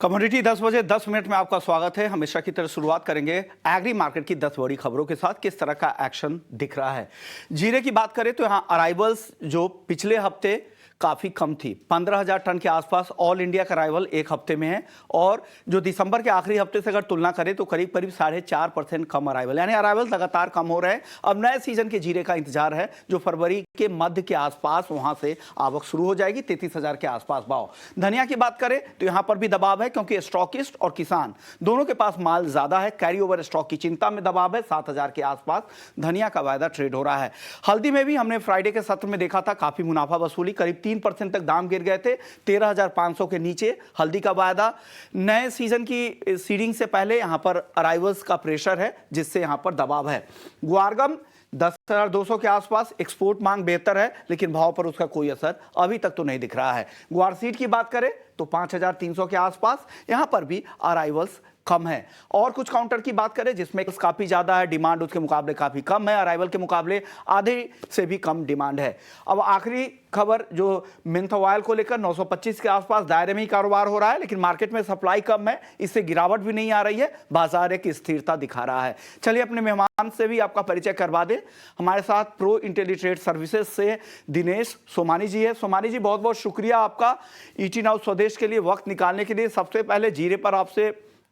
Commodity 10 बजे 10 minute में आपका स्वागत है। हमेशा की तरह शुरुआत करेंगे एग्री मार्केट की 10 बड़ी खबरों के साथ। किस तरह का एक्शन दिख रहा है। जीरे की बात करें तो यहां अराइवल्स जो पिछले हफ्ते काफी कम थी, 15,000 टन के आसपास ऑल इंडिया का अराइवल एक हफ्ते में है, और जो दिसंबर के आखिरी हफ्ते से अगर तुलना करें तो करीब करीब 4.5% कम अराइवल, यानी अराइवल लगातार कम हो रहे हैं। अब नए सीजन के जीरे का इंतजार है जो फरवरी के मध्य के आसपास वहां से आवक शुरू हो जाएगी। 33,000 के आसपास भाव। धनिया की बात करें तो यहां पर भी दबाव है क्योंकि स्टॉकिस्ट और किसान दोनों के पास माल ज्यादा है। कैरी ओवर स्टॉक की चिंता में दबाव है। 7,000 के आसपास धनिया का वायदा ट्रेड हो रहा है। हल्दी में भी हमने फ्राइडे के सत्र में देखा था काफी मुनाफा वसूली, करीब 3% तक दाम गिर गए थे। 13,500 के नीचे हल्दी का वायदा। नए सीजन की सीडिंग से पहले यहां पर अराइवल्स का प्रेशर है जिससे यहां पर दबाव है। ग्वारगम 10,200 के आसपास। एक्सपोर्ट मांग बेहतर है लेकिन भाव पर उसका कोई असर अभी तक तो नहीं दिख रहा है। ग्वार सीड की बात करें तो 5,300 के आसपास, यहां पर भी अराइवल्स कम है। और कुछ काउंटर की बात करें जिसमें काफी ज्यादा है, डिमांड उसके मुकाबले काफी कम है, अराइवल के मुकाबले आधे से भी कम डिमांड है। अब आखिरी खबर जो मिंथ ऑयल को लेकर 925 के आसपास दायरे में ही कारोबार हो रहा है, लेकिन मार्केट में सप्लाई कम है, इससे गिरावट भी नहीं आ रही है, बाजार एक स्थिरता दिखा रहा है। चलिए अपने मेहमान से भी आपका परिचय करवा दें। हमारे साथ प्रो इंटेलीट्रेड सर्विसेज से दिनेश सोमानी जी है। सोमानी जी, बहुत बहुत शुक्रिया आपका ईटी नाउ स्वदेश के लिए वक्त निकालने के लिए। सबसे पहले जीरे पर आपसे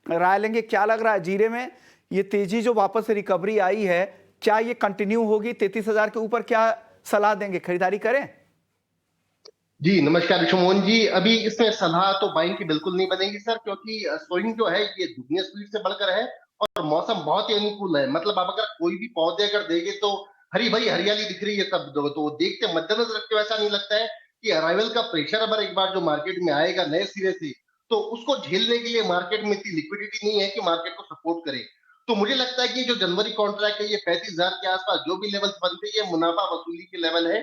राय लेंगे। क्या लग रहा है जीरे में ये तेजी जो वापस से रिकवरी आई है, क्या ये कंटिन्यू होगी? 33,000 के ऊपर क्या सलाह देंगे, खरीदारी करें? जी नमस्कार विश्वमोहन जी। अभी इसमें सलाह तो बाइंग की बिल्कुल नहीं बनेगी सर, क्योंकि सोइंग जो है ये दुगनी स्पीड से बढ़कर है और मौसम बहुत ही अनुकूल है। मतलब आप अगर कोई भी पौधे अगर देखे तो हरी भरी हरियाली दिख रही है सब, तो देख के मद्देनजर रख के वैसा नहीं लगता है कि अराइवल का प्रेशर अगर एक बार जो मार्केट में आएगा नए सिरे से, तो उसको झेलने के लिए मार्केट में इतनी लिक्विडिटी नहीं है कि मार्केट को सपोर्ट करे। तो मुझे लगता है कि जो जनवरी कॉन्ट्रैक्ट है ये 35,000 के आसपास जो भी लेवल बनते हैं, ये मुनाफा वसूली के लेवल है।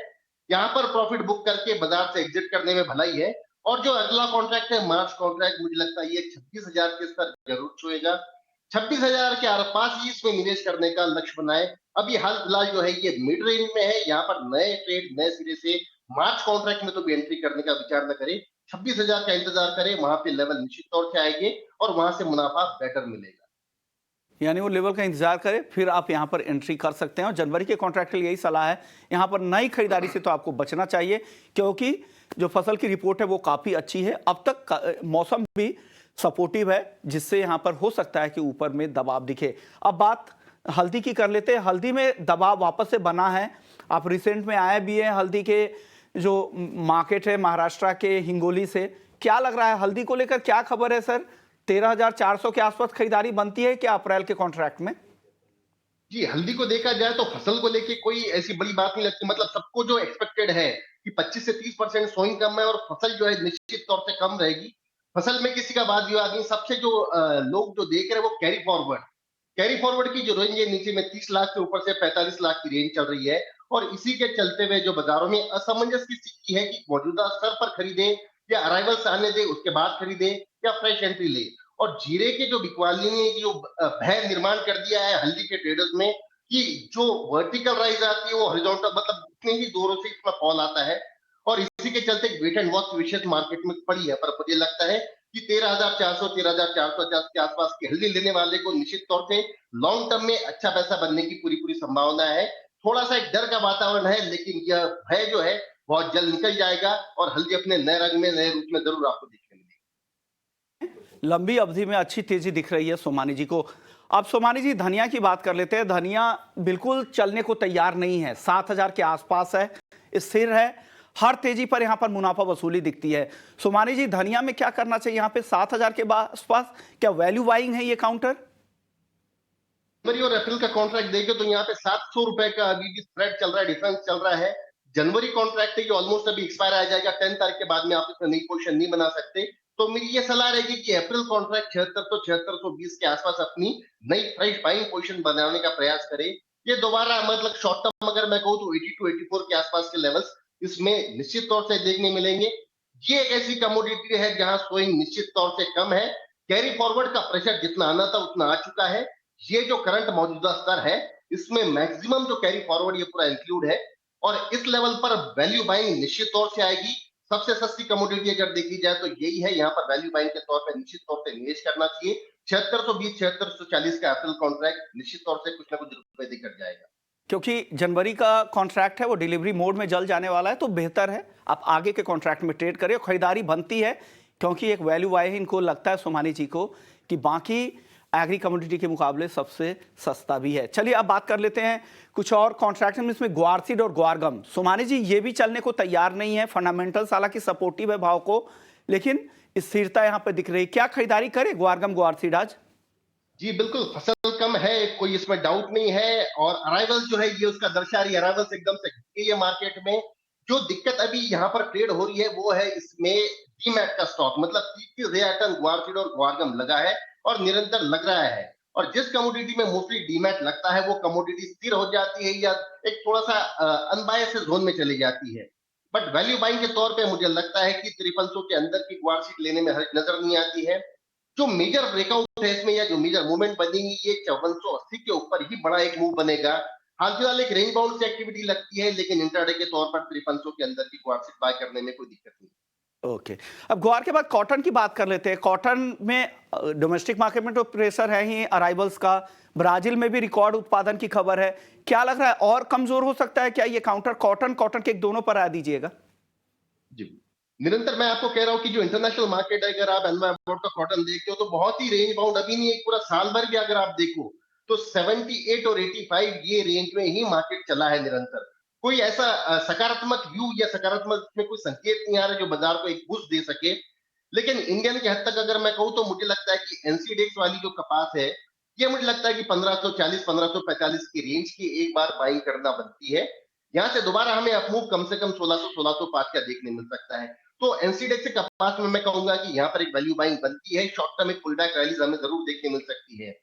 यहाँ पर प्रॉफिट बुक करके बाजार से एग्जिट करने में भलाई है। और जो अगला कॉन्ट्रैक्ट है मार्च कॉन्ट्रैक्ट, मुझे लगता है ये 26,000 के स्तर जरूर छुएगा। 26,000 के आसपास ही इसमें निवेश करने का लक्ष्य बनाए। अभी हाल फिलहाल जो है ये मिड रेंज में है, यहाँ पर नए ट्रेड नए सिरे से मार्च कॉन्ट्रैक्ट में तो भी एंट्री करने का विचार न करे। 26,000 का इंतजार करें, वहां पे लेवल निश्चित तौर से आएंगे और वहां से मुनाफा बेटर मिलेगा। यानी वो लेवल का इंतजार करें फिर आप यहां पर एंट्री कर सकते हैं। और जनवरी के कॉन्ट्रैक्ट के लिए यही सलाह है। यहां पर नई खरीदारी से तो आपको बचना चाहिए क्योंकि जो फसल की रिपोर्ट है वो काफी अच्छी है। अब तक मौसम भी सपोर्टिव है जिससे यहां पर हो सकता है कि ऊपर में दबाव दिखे। अब बात हल्दी की कर लेते हैं। हल्दी में दबाव वापस से बना है। आप रिसेंट में आए भी हैं हल्दी के जो मार्केट है महाराष्ट्र के हिंगोली से। क्या लग रहा है हल्दी को लेकर, क्या खबर है सर? 13,400 के आसपास खरीदारी बनती है क्या अप्रैल के कॉन्ट्रैक्ट में? जी, हल्दी को देखा जाए तो फसल को लेके कोई ऐसी बड़ी बात नहीं लगती। मतलब सबको जो एक्सपेक्टेड है कि 25 से 30% सोइंग कम है और फसल जो है निश्चित तौर से कम रहेगी। फसल में किसी का वाद विवाद नहीं। सबसे जो लोग जो देख रहे हैं वो कैरी फॉरवर्ड की जो रेंज है नीचे में 30 लाख से ऊपर से 45 लाख की रेंज चल रही है। और इसी के चलते हुए जो बाजारों में असमंजस की स्थिति है कि मौजूदा स्तर पर खरीदे या अराइवल्स आने दे उसके बाद खरीदे या फ्रेश एंट्री ले। और जीरे के जो बिकवाली ने जो भय निर्माण कर दिया है हल्दी के ट्रेडर्स में कि जो वर्टिकल राइज आती है वो हॉरिजॉन्टल, मतलब उतने ही जोरों से इसमें फॉल आता है। और इसी के चलते वेट एंड वॉच विशेष मार्केट में पड़ी है। पर मुझे लगता है कि 13,400 13,450 के आसपास की हल्दी लेने वाले को निश्चित तौर से लॉन्ग टर्म में अच्छा पैसा बनने की पूरी पूरी संभावना है। थोड़ा सा एक डर का वातावरण है लेकिन यह भय जो है बहुत जल्द निकल जाएगा और हल्दी अपने नए रंग में नए रूप में जरूर आपको देखने मिलेगी। लंबी अवधि में अच्छी तेजी दिख रही है सोमानी जी को। अब सोमानी जी धनिया की बात कर लेते हैं। धनिया बिल्कुल चलने को तैयार नहीं है, 7,000 के आसपास है, स्थिर है। हर तेजी पर यहां पर मुनाफा वसूली दिखती है। सोमानी जी धनिया में क्या करना चाहिए यहां पे 7,000 के आसपास? क्या वैल्यू बाइंग है ये काउंटर? जनवरी और अप्रैल का कॉन्ट्रैक्ट देखे तो यहाँ पे 700 रुपए का अभी भी स्प्रेड चल रहा है, डिफरेंस चल रहा है। जनवरी कॉन्ट्रैक्ट है ये ऑलमोस्ट अभी एक्सपायर आ जाएगा। 10 तारीख के बाद में आप इसमें नई पोजीशन नहीं बना सकते। तो मेरी ये सलाह रहेगी कि अप्रैल कॉन्ट्रैक्ट 76 तो 7620 के आसपास अपनी नई फ्रेश बाइंग पोजीशन बनाने का प्रयास करें। ये दोबारा मतलब शॉर्ट टर्म अगर मैं कहूँ तो 80 टू 84 के आसपास के लेवल्स इसमें निश्चित तौर से देखने मिलेंगे। ये एक ऐसी कमोडिटी है जहां स्विंग निश्चित तौर से कम है। कैरी फॉरवर्ड का प्रेशर जितना आना था उतना आ चुका है। ये जो करंट मौजूदा स्तर है इसमें मैक्सिमम जो कैरी फॉरवर्ड ये पूरा इंक्लूड है। और इस लेवल पर वैल्यू बाइंग निश्चित तौर से आएगी। सबसे सस्ती कमोडिटी अगर देखी जाए तो यही है। यहाँ पर वैल्यू बाइंग के तौर पे निश्चित तौर पे निवेश करना चाहिए। 7620 7640 का एप्रिल कॉन्ट्रैक्ट निश्चित तौर से कुछ ना कुछ रुपए देकर जाएगा। क्योंकि जनवरी का कॉन्ट्रैक्ट है वो डिलीवरी मोड में जल्द जाने वाला है, तो बेहतर है आप आगे के कॉन्ट्रैक्ट में ट्रेड करें। खरीदारी बनती है क्योंकि एक वैल्यू वाई है, इनको लगता है सोमानी जी को कि बाकी एग्री कमोडिटी के मुकाबले सबसे सस्ता भी है। चलिए अब बात कर लेते हैं कुछ और कॉन्ट्रैक्ट में, इसमें ग्वारसीड और ग्वारगम। सोमानी जी ये भी चलने को तैयार नहीं है, फंडामेंटल्स हालांकि सपोर्टिव है भाव को, लेकिन स्थिरता यहां पर दिख रही। क्या खरीदारी करे ग्वारगम ग्वारसीड आज? जी बिल्कुल, फसल कम है, कोई इसमें डाउट नहीं है और अराइवल जो है ये उसका दर्शा रही है। अराइवल्स एकदम से घट गई है मार्केट में। जो दिक्कत अभी यहाँ पर ट्रेड हो रही है वो है इसमें डीमैट का स्टॉक, मतलब 30,000 टन ग्वारसीड और ग्वारगम लगा है और निरंतर लग रहा है। और जिस कमोडिटी में मोस्टली डीमैट लगता है वो कमोडिटी स्थिर हो जाती है या एक थोड़ा सा अनबायस्ड जोन में चली जाती है। बट वैल्यू बाइंग के तौर पे मुझे लगता है कि 5300 के अंदर की ग्वारसीड लेने में हर्ज नजर नहीं आती है। जो मेजर ब्रेकआउट है इसमें या जो मेजर मूवमेंट बनेगी ये 5480 के ऊपर ही बड़ा एक मूव बनेगा। हाल फिलहाल एक रेंज बाउंड से एक्टिविटी लगती है, लेकिन इंट्राडे के तौर पर 5300 के अंदर की क्वार्टर बाय करने में कोई दिक्कत नहीं। ओके, अब ग्वार के बाद कॉटन की बात कर लेते हैं। कॉटन में डोमेस्टिक मार्केट में तो प्रेशर है ही अराइवल्स का, ब्राजील में भी रिकॉर्ड उत्पादन की खबर है। क्या लग रहा है और कमजोर हो सकता है क्या ये काउंटर? कॉटन कॉटन के दोनों पर राय दीजिएगा। जी, निरंतर मैं आपको कह रहा हूँ कि जो इंटरनेशनल मार्केट है, अगर आप एनवायरमेंट का कॉटन देखते हो तो बहुत ही रेंज बाउंड, अभी नहीं एक पूरा साल भर भी अगर आप देखो तो 78 और 85 ये रेंज में ही मार्केट चला है निरंतर। कोई ऐसा सकारात्मक व्यू या सकारात्मक में कोई संकेत नहीं आ रहा जो बाजार को एक बूस्ट दे सके। लेकिन इंडियन के हद तक अगर मैं कहूँ तो मुझे लगता है कि एनसीडेक्स वाली जो कपास है ये मुझे लगता है कि 1540 1545 की रेंज की एक बार बाइंग करना बनती है। यहाँ से दोबारा हमें अपमूव कम से कम 1600 1605 का देखने मिल सकता है। तो एनसीडेक्स से कपास में मैं कहूंगा कि यहाँ पर एक वैल्यू बाइंग बनती है। शॉर्ट टर्म एक पुल बैक रैलीज हमें जरूर देखने मिल सकती है।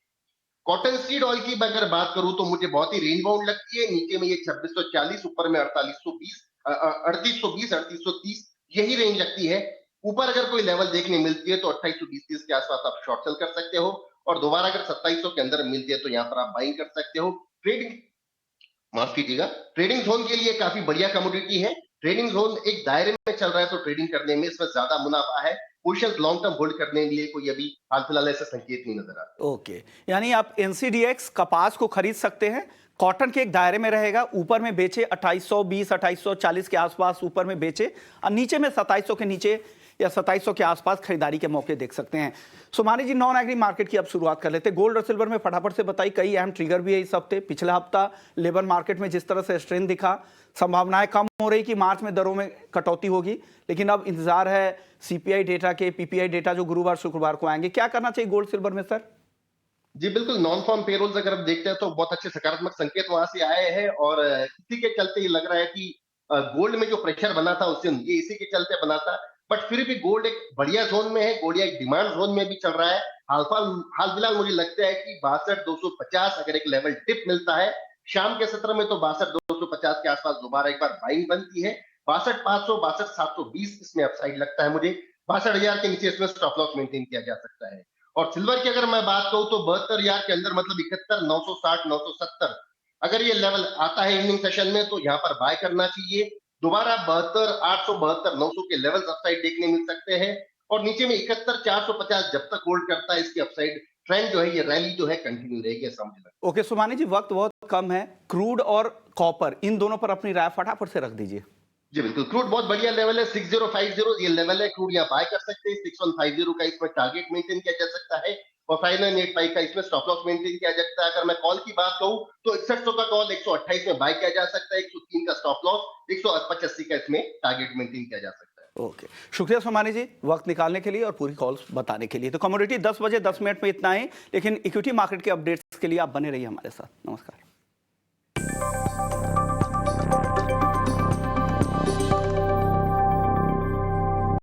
कॉटन सीड ऑयल की अगर बात करूं तो मुझे बहुत ही रेंज बाउंड लगती है। नीचे में ये 2640, ऊपर में 4820 3820 3830 यही रेंज लगती है। ऊपर अगर कोई लेवल देखने मिलती है तो 2820 के आसपास आप शॉर्ट सेल कर सकते हो और दोबारा अगर 2700 के अंदर मिलती है तो यहाँ पर आप बाइंग कर सकते हो। ट्रेडिंग माफ कीजिएगा, ट्रेडिंग जोन के लिए काफी बढ़िया कमोडिटी है। ट्रेडिंग जोन एक दायरे में चल रहा है तो ट्रेडिंग करने में इसमें ज्यादा मुनाफा है। पोजीशंस लॉन्ग टर्म होल्ड करने के लिए कोई अभी हाल फिलहाल ऐसा संकेत नहीं नजर आता। ओके, यानी आप एनसीडीएक्स कपास को खरीद सकते हैं, कॉटन के एक दायरे में रहेगा, ऊपर में बेचे 2820 2840 के आसपास ऊपर में बेचे और नीचे में 2700 के नीचे या 2700 के आसपास खरीदारी के मौके देख सकते हैं। सोमानी जी, नॉन एग्री मार्केट की अब शुरुआत कर लेते हैं। गोल्ड और सिल्वर में फटाफट से बताई, कई अहम ट्रिगर भी है इस हफ्ते। पिछला हफ्ता लेबर मार्केट में जिस तरह से स्ट्रेंथ दिखा, संभावनाएं कम हो रही कि मार्च में दरों में कटौती होगी, लेकिन अब इंतजार है सीपीआई डेटा के, पीपीआई डेटा जो गुरुवार शुक्रवार को आएंगे। क्या करना चाहिए गोल्ड सिल्वर में सर? जी बिल्कुल, नॉन फॉर्म पेरोल्स अगर हम देखते हैं तो बहुत अच्छे सकारात्मक संकेत वहां से आए हैं और इसी के चलते ये लग रहा है कि गोल्ड में जो प्रेशर बना था उससे ये इसी के चलते बना था। बट फिर भी गोल्ड एक बढ़िया जोन में है, गोल्ड एक डिमांड जोन में भी चल रहा है। हाल फिलहाल मुझे लगता है कि 62,250 अगर एक लेवल टिप मिलता है शाम के सत्र में तो 62,250 के आसपास दोबारा एक बार बाइंग बनती है। 62,500 62,720 इसमें अपसाइड लगता है मुझे। 62,000 के नीचे इसमें स्टॉप लॉस मेंटेन किया जा सकता है। और सिल्वर की अगर मैं बात करूं तो 72,000 के अंदर, मतलब 71,960 970 अगर ये लेवल आता है इवनिंग सेशन में तो यहाँ पर बाय करना चाहिए। दोबारा 72,800 72,900 के लेवल्स अपसाइड देखने मिल सकते हैं और नीचे में 71,450 जब तक होल्ड करता है इसकी अपसाइड ट्रेंड जो है, ये रैली जो है कंटिन्यू रहेगी ऐसा मुझे लगता है। ओके सोमानी जी, वक्त बहुत कम है, क्रूड और कॉपर इन दोनों पर अपनी राय फटाफट से रख दीजिए। जी बिल्कुल, क्रूड बहुत बढ़िया लेवल है, 6050 ये लेवल है। क्रूड यहाँ बाय कर सकते हैं। 6150 का इसमें टारगेट मेंटेन किया जा सकता है और 5985 का इसमें स्टॉप लॉस मेंटेन किया जा सकता है। अगर मैं कॉल की बात कहूं तो 6100 का कॉल 128 में बाय किया जा सकता है, 103 का स्टॉप लॉस, 185 का इसमें टारगेट मेंटेन किया जा सकता है। ओके, शुक्रिया सोमानी जी वक्त निकालने के लिए और पूरी कॉल्स बताने के लिए। तो कमोडिटी 10 बजे 10 मिनट में इतना ही, लेकिन इक्विटी मार्केट के अपडेट्स के लिए आप बने रहिए हमारे साथ। नमस्कार।